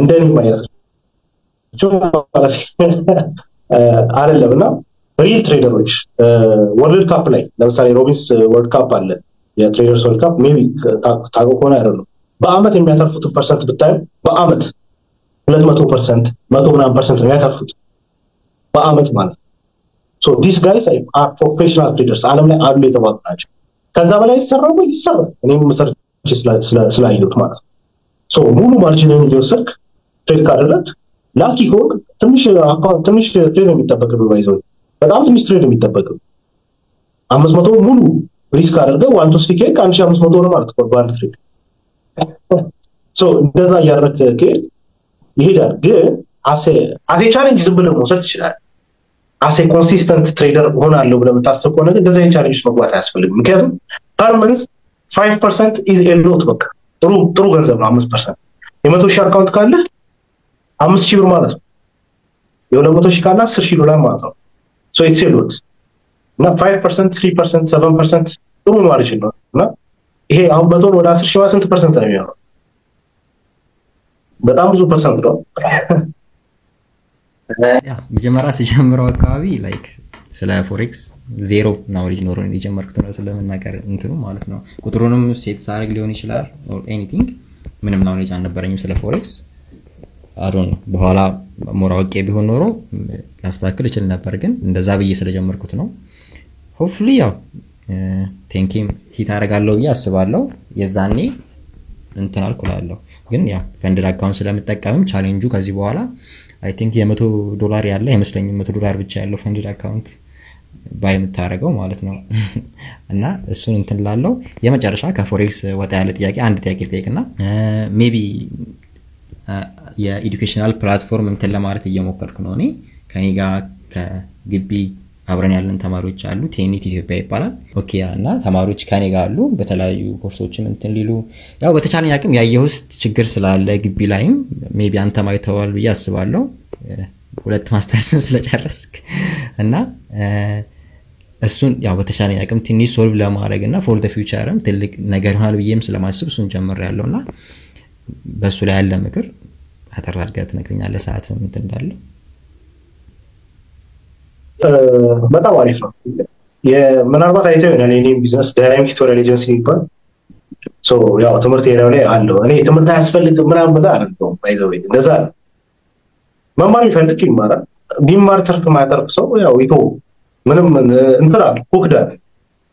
እንደኔ ማለት አይደለምና ሪል ትሬደሮች ወርልድ ካፕ ላይ ለምሳሌ ሮቢንስ ወርልድ ካፕ አለ የትሬደርስ ወርልድ ካፕ ሜቢ ታውቀው ከሆነ አይደለም በአመት የሚያተርፉትን ፐርሰንት ብታይ በአመት 200% 100% ነው የሚያተርፉት በአመት ማለት ነው። ዲስ ጋይስ አር ፕሮፌሽናል ትሬደርስ ዓለም ላይ አሉ የተባሉ ናቸው። ከዛ በላይ ይሰራሉ እኔም ሰርች ስላየሁት ማለት ነው። ሙሉ ማርጂንን እየወሰድክ ትሬድ ካደረግ ላኪ ሆንክ ትንሽ ትሬድ የሚጠበቅብህ ባይዘው በጣም ትንሽ ትሬድ የሚጠበቅብህ 500 ሙሉ ሪስክ አድርገህ 1 2 3 1500 ነው ማለት ነው በአንድ ትሬድ። እንደዛ እያደረግህ ይሄዳል። ግን አሴ ቻሌንጅ ዝም ብለህ መውሰድ ትችላለህ። አሴ ኮንሲስተንት ትሬደር ሆናለሁ ብለህ የምታስብ ከሆነ ግን እንደዚህ ቻሌንጅ መግባት አያስፈልግም። ምክንያቱም ፐር መንዝ 5% ኢዝ ኤ ሎት በቃ ጥሩ ገንዘብ ነው 5%። የ100,000 አካውንት ካለ 5,000 ብር ማለት ነው። የ200,000 ካለ $10,000 ማለት ነው። ኢትስ ኤ ሎት እና 5% 3% 7% ጥሩ ማርጂን ነው እና ይሄ አሁን በቶን ወደ 10,000 ስንት ፐርሰንት ነው የሚሆነው? በጣም ብዙ ፐርሰንት ነው። መጀመሪያ ሲጀምረው አካባቢ ላይክ ስለ ፎሬክስ ዜሮ ናውሌጅ ኖሮኝ የጀመርኩት ነው ስለምናገር እንትኑ ማለት ነው። ቁጥሩንም ሴት ሳርግ ሊሆን ይችላል ኦር ኤኒቲንግ ምንም ናውሌጅ አልነበረኝም ስለ ፎሬክስ አዶን በኋላ ሞራውቄ ቢሆን ኖሮ ላስተካክል እችል ነበር፣ ግን እንደዛ ብዬ ስለጀመርኩት ነው። ሆፕፉሊ ያው ቴንኪም ሂት አደርጋለሁ ብዬ አስባለሁ። የዛኔ እንትን አልኩላለሁ፣ ግን ያ ፈንድድ አካውንት ስለምጠቀምም ቻሌንጁ ከዚህ በኋላ አይ ቲንክ $100 ያለ አይመስለኝም። $100 ብቻ ያለው ፈንድድ አካውንት ባይ የምታደርገው ማለት ነው። እና እሱን እንትን ላለው የመጨረሻ ከፎሬክስ ወጣ ያለ ጥያቄ አንድ ጥያቄ ልጠይቅና ሜቢ የኤዱኬሽናል ፕላትፎርም እንትን ለማለት እየሞከርኩ ነው። እኔ ከኔ ጋር ከግቢ አብረን ያለን ተማሪዎች አሉ። ቴኒት ኢትዮጵያ ይባላል። ኦኬ እና ተማሪዎች ከኔ ጋር አሉ በተለያዩ ኮርሶችም እንትን ሊሉ ያው በተቻለኝ አቅም ያየሁት ችግር ስላለ ግቢ ላይም ሜቢ አንተ ማይተዋል ብዬ አስባለሁ 2 ማስተርስም ስለጨረስክ እና እሱን ያው በተቻለኝ አቅም ትንሽ ሶልቭ ለማድረግ እና ፎር ዘ ፊውቸርም ትልቅ ነገር ሆናል ብዬም ስለማስብ እሱን ጀምሬያለሁና በሱ ላይ ያለ ምክር አተራርጋት ትነግረኛለህ ሰዓትም እንትን እንዳለ። በጣም አሪፍ ነው። ምናልባት አይተው ይሆናል የኔም ቢዝነስ ዳይናሚክ ቱቶሪያል ኤጀንሲ ይባላል። ሶ ያው ትምህርት ኤሪያው ላይ አለው። እኔ ትምህርት አያስፈልግም ምናምን ብለህ አይደለም ባይዘው እንደዛ መማር ይፈልግ ይማራል። ቢማር ትርፍ ማያተርፍ ሰው ያው ይቶ ምንም እንትን አለ ኩክዳ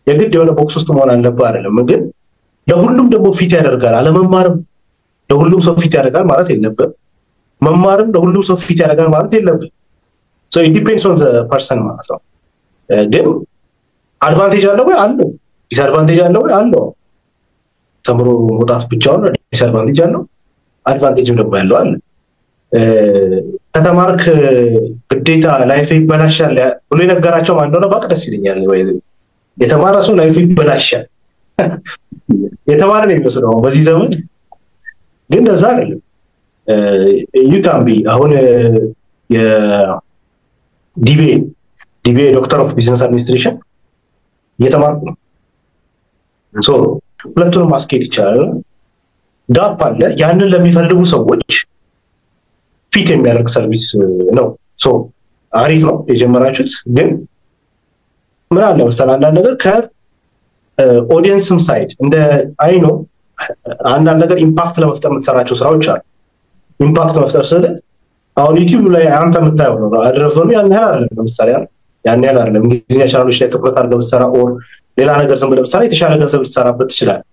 የግድ የሆነ ቦክስ ውስጥ መሆን አለበት አይደለም። ግን ለሁሉም ደግሞ ፊት ያደርጋል። አለመማርም ለሁሉም ሰው ፊት ያደርጋል ማለት የለበትም። መማርም ለሁሉም ሰው ፊት ያደርጋል ማለት የለበትም። ሶ ኢት ዲፔንድስ ኦን ዘ ፐርሰን ማለት ነው። ግን አድቫንቴጅ አለው ወይ አለው፣ ዲስአድቫንቴጅ አለው ወይ አለው። ተምሮ መውጣት ብቻውን ዲስአድቫንቴጅ አለው፣ አድቫንቴጅም ደግሞ ያለው አለ። ከተማርክ ግዴታ ላይፍ ይበላሻል ብሎ የነገራቸው ማን እንደሆነ ባቅ ደስ ይለኛል። ወይ የተማረ ሰው ላይፍ ይበላሻል የተማረ ነው የሚመስለው በዚህ ዘመን፣ ግን እንደዛ አይደለም። ዩ ካን ቢ አሁን የዲቤ ዶክተር ኦፍ ቢዝነስ አድሚኒስትሬሽን እየተማርኩ ነው። ሶ ሁለቱንም ማስኬድ ይቻላል። ጋፕ አለ። ያንን ለሚፈልጉ ሰዎች ፊት የሚያደርግ ሰርቪስ ነው። ሶ አሪፍ ነው የጀመራችሁት። ግን ምን አለ መሰለህ አንዳንድ ነገር ከኦዲየንስም ሳይድ እንደ አይኖ አንዳንድ ነገር ኢምፓክት ለመፍጠር የምትሰራቸው ስራዎች አሉ። ኢምፓክት መፍጠር ስለ አሁን ዩቲዩብ ላይ አንተ የምታየው ነው አድረፈኑ ያን ያህል አይደለም። ለምሳሌ ያን ያህል አይደለም። እንግሊዝኛ ቻናሎች ላይ ትኩረት አድርገህ ብትሰራ ኦር ሌላ ነገር ዝም ብለህ ብትሰራ የተሻለ ገንዘብ ልትሰራበት ትችላለህ።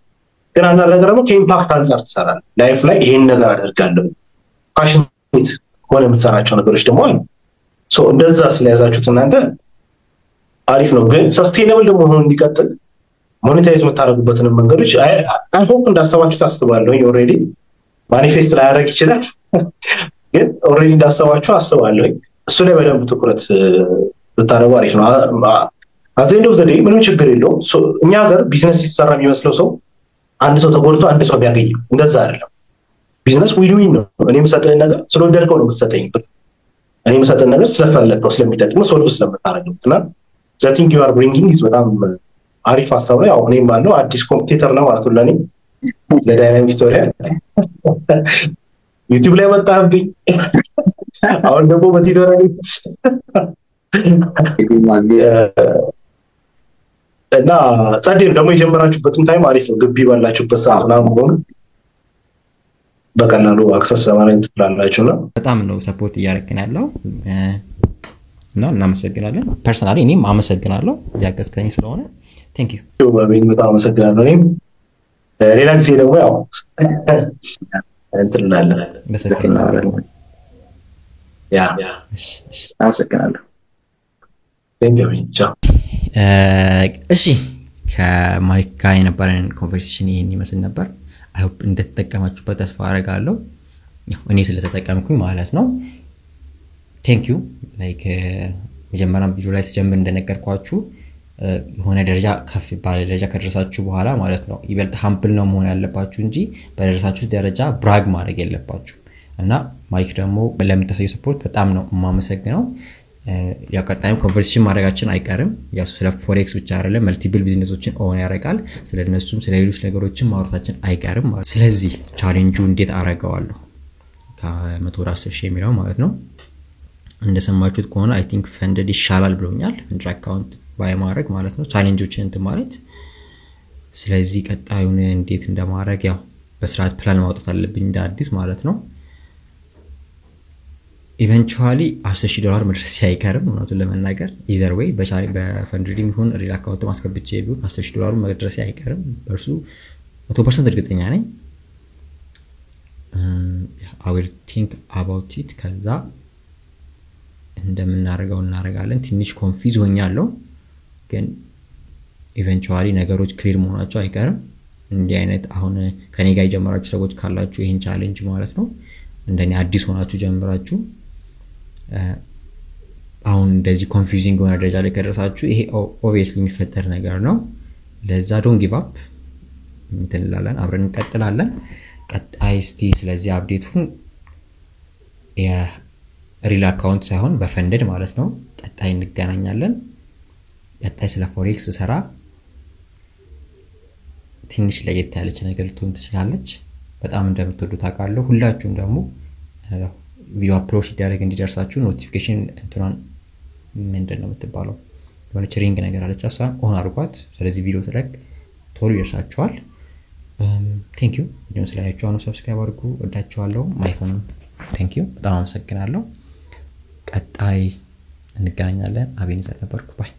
ግን አንዳንድ ነገር ደግሞ ከኢምፓክት አንጻር ትሰራለህ። ላይፍ ላይ ይሄን ነገር አደርጋለሁ ፓሽኔት ሆነ የምትሰራቸው ነገሮች ደግሞ አሉ። ሶ እንደዛ ስለያዛችሁት እናንተ አሪፍ ነው። ግን ሰስቴይነብል ደግሞ ሆኖ እንዲቀጥል ሞኔታይዝ የምታደርጉበትን መንገዶች አይ ሆፕ እንዳሰባችሁ ታስባለሁ። ኦልሬዲ ማኒፌስት ላያደርግ ይችላል፣ ግን ኦልሬዲ እንዳሰባችሁ አስባለሁ። እሱ ላይ በደንብ ትኩረት ብታደርጉ አሪፍ ነው። አት ዘ ኤንድ ኦፍ ዘ ዴይ ምንም ችግር የለውም። እኛ ሀገር ቢዝነስ ሲሰራ የሚመስለው ሰው አንድ ሰው ተጎድቶ አንድ ሰው ቢያገኝ እንደዛ አይደለም። ቢዝነስ ዊን ነው። እኔ የምሰጥህን ነገር ስለወደድከው ነው የምትሰጠኝ። እኔ የምሰጥህን ነገር ስለፈለግከው ስለሚጠቅም ሶልቭ ስለምታደርገው እና ዘ ቲንግ ዩ አር ብሪንጊንግ ኢዝ በጣም አሪፍ ሀሳብ ነው። ያው እኔም ባለው አዲስ ኮምፒውተር ነው ማለት ነው ለእኔ ለዳይናሚክ ቱቶሪያል ዩቲዩብ ላይ መጣብኝ። አሁን ደግሞ በቲቶሪያል እና ጸዴም ደግሞ የጀመራችሁበትም ታይም አሪፍ ነው። ግቢ ባላችሁበት ሰዓት ምናምን ሆኖ በቀላሉ አክሰስ ለማድረግ ትችላላችሁ ነው። በጣም ነው ሰፖርት እያደረግን ያለው እና እናመሰግናለን። ፐርሰናሊ እኔም አመሰግናለሁ ያገዝከኝ ስለሆነ ቴንክ ዩ። በጣም አመሰግናለሁ። እኔም ሌላ ጊዜ ደግሞ ያው እንትን እንላለን በሰፊው ያ አመሰግናለሁ። ቴንክ ዩ። እሺ ከማይክ ጋር የነበረን ኮንቨርሴሽን ይሄን ይመስል ነበር። አይ ሆፕ እንደተጠቀማችሁበት ተስፋ አደርጋለሁ። እኔ ስለተጠቀምኩኝ ማለት ነው። ቴንክ ዩ። ላይክ መጀመሪያም ቪዲዮ ላይ ስጀምር እንደነገርኳችሁ የሆነ ደረጃ ከፍ ባለ ደረጃ ከደረሳችሁ በኋላ ማለት ነው ይበልጥ ሃምብል ነው መሆን ያለባችሁ እንጂ በደረሳችሁ ደረጃ ብራግ ማድረግ የለባችሁ። እና ማይክ ደግሞ ለምታሳዩ ሰፖርት በጣም ነው የማመሰግነው። ያው ቀጣይም ኮንቨርሴሽን ማድረጋችን አይቀርም። ያው ስለ ፎሬክስ ብቻ አይደለም መልቲፕል ቢዝነሶችን ኦን ያደርጋል። ስለነሱም ስለ ሌሎች ነገሮችን ማውራታችን አይቀርም። ስለዚህ ቻሌንጁ እንዴት አደርገዋለሁ ከ110,000 የሚለው ማለት ነው እንደሰማችሁት ከሆነ አይ ቲንክ ፈንድድ ይሻላል ብሎኛል። ፈንድ አካውንት ባይ ማድረግ ማለት ነው ቻሌንጆችን እንትን ማለት። ስለዚህ ቀጣዩን እንዴት እንደማድረግ ያው በስርዓት ፕላን ማውጣት አለብኝ እንደ አዲስ ማለት ነው። ኢቨንቹዋሊ $10,000 መድረስ አይቀርም እውነቱን ለመናገር ኢዘር ዌይ በፈንድሪም ይሁን ሪል አካውንት ማስገብቼ ቢሆን $10,000 መድረስ አይቀርም። በእርሱ 100% እርግጠኛ ነኝ። I will think about it ከዛ እንደምናደርገው እናደርጋለን። ትንሽ ኮንፊዝ ሆኛለሁ ግን ኢቨንቹዋሊ ነገሮች ክሊር መሆናቸው አይቀርም። እንዲህ አይነት አሁን ከኔ ጋር የጀመራችሁ ሰዎች ካላችሁ ይሄን ቻሌንጅ ማለት ነው እንደኔ አዲስ ሆናችሁ ጀምራችሁ አሁን እንደዚህ ኮንፊውዚንግ ሆነ ደረጃ ላይ ከደረሳችሁ ይሄ ኦብቪየስሊ የሚፈጠር ነገር ነው። ለዛ ዶንት ጊቭ አፕ እንላለን፣ አብረን እንቀጥላለን። ቀጣይ እስቲ ስለዚህ አፕዴቱን የሪል አካውንት ሳይሆን በፈንድድ ማለት ነው ቀጣይ እንገናኛለን። ቀጣይ ስለ ፎሬክስ ሰራ ትንሽ ለየት ያለች ነገር ልትሆን ትችላለች። በጣም እንደምትወዱት አውቃለሁ። ሁላችሁም ደግሞ ቪዲዮ አፕሎድ ሲደረግ እንዲደርሳችሁ ኖቲፊኬሽን እንትናን ምንድነው የምትባለው የሆነች ሪንግ ነገር አለች እሷን ኦን አድርጓት። ስለዚህ ቪዲዮ ተለቅ ቶሎ ይደርሳችኋል። ቴንክ ዩ ቪዲዮን ስላያችሁ አሁን ሰብስክራይብ አድርጉ። ወዳችኋለሁ። ማይፎን ቴንክ ዩ በጣም አመሰግናለሁ። ቀጣይ እንገናኛለን። አቤኔዘር ነበርኩ። ባይ